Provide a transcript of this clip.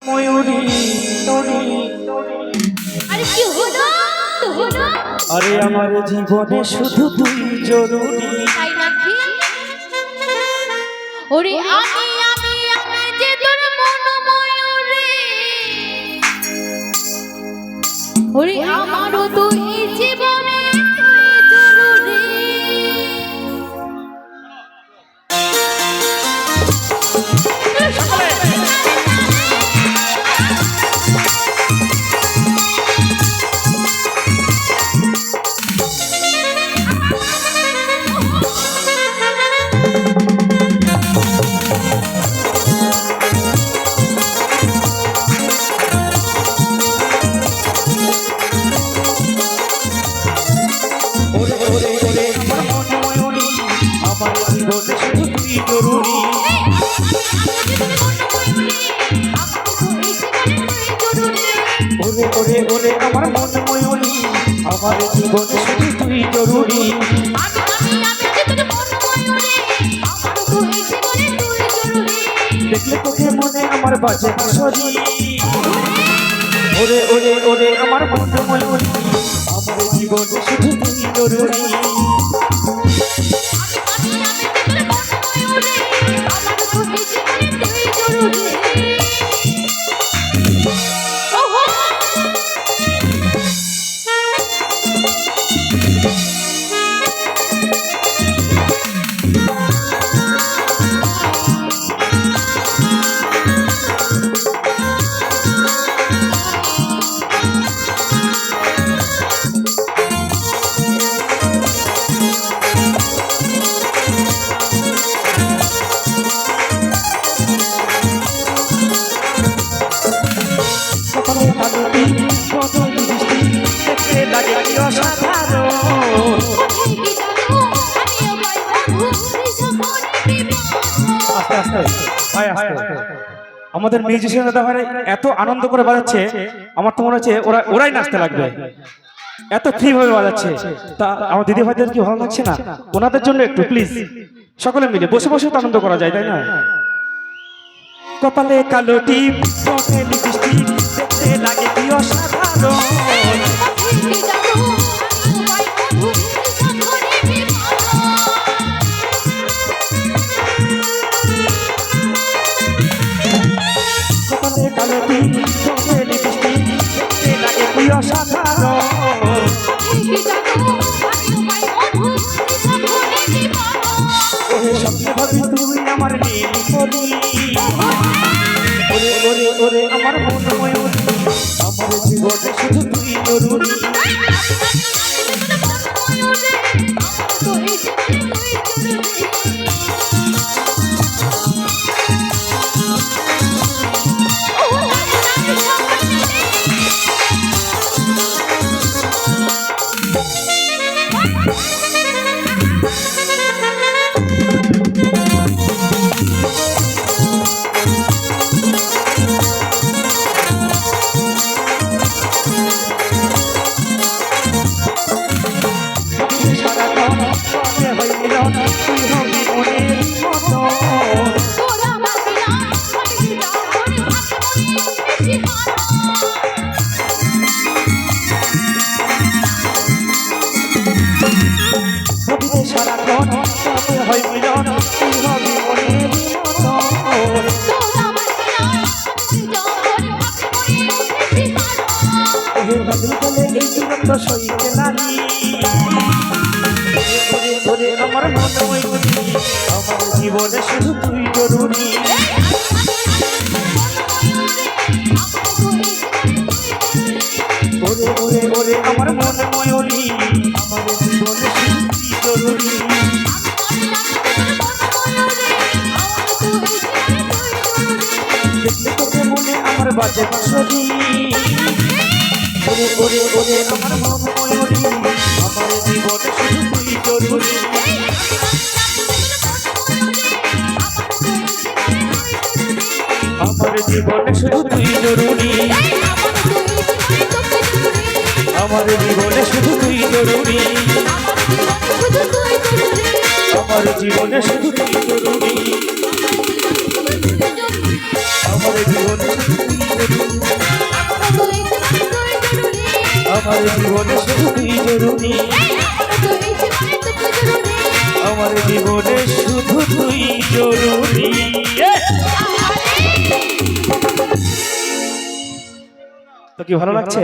ময়ূরী তরি। আরে কি হলো হলো? আরে আমার জীবনে শুধু তুই জরুরি। তাই নাকি? ওরে আমি যে তোর মন ময়ূরী, ওরে আমারও তো এই জীবনে তুই জরুরি। আমার জীবনে শুধু তুই জরুরি। ওরে ওরে ওরে আমার মন ময়ূরী, আমার জীবনে শুধু তুই জরুরি। দেখলে তোকে মনে আমার বাজে বাঁশরি। ওরে ওরে ওরে আমার মন ময়ূরী, আমার জীবনে শুধু তুই জরুরি। আমাদের মিউজিশিয়ান দাদা ভাই এত আনন্দ করে বাজাচ্ছে, আমার তো মনে হচ্ছে ওরাই নাচতে লাগবে, এত ফ্রি ভাবে বাজাচ্ছে। তা আমার দিদি ভাইদের কি ভালো লাগছে না? ওনাদের জন্য একটু প্লিজ সকলে মিলে বসে বসে তো আনন্দ করা যায়, তাই না? কপালে কালো টিপ, চোখে লিপস্টিক, দেখতে লাগে কি অসাধারণ। আমার মন ময়ূরী, আমার জীবনে শুধু তুই জরুরি। আমার মন ময়ূরী, আমার জীবনে শুধু তুই জরুরি। ওরে ওরে ওরে আমার মন ময়ূরী, আমার জীবনে শুধু তুই জরুরি। দেখলে তোকে মনে আমার বাজে বাঁশরি। ওরে ওরে ওরে আমার মন ময়ূরী, আমার জীবনে শুধু তুই জরুরি। আমার জীবনে শুধু তুই জরুরি। আমার জীবনে শুধু তুই জরুরি। আমার জীবনে শুধু তুই জরুরি। আমার জীবনে শুধু তুই জরুরি। আমার জীবনে শুধু তুই জরুরি আমার জীবনে শুধু তুই জরুরি তো কি ভালো লাগছে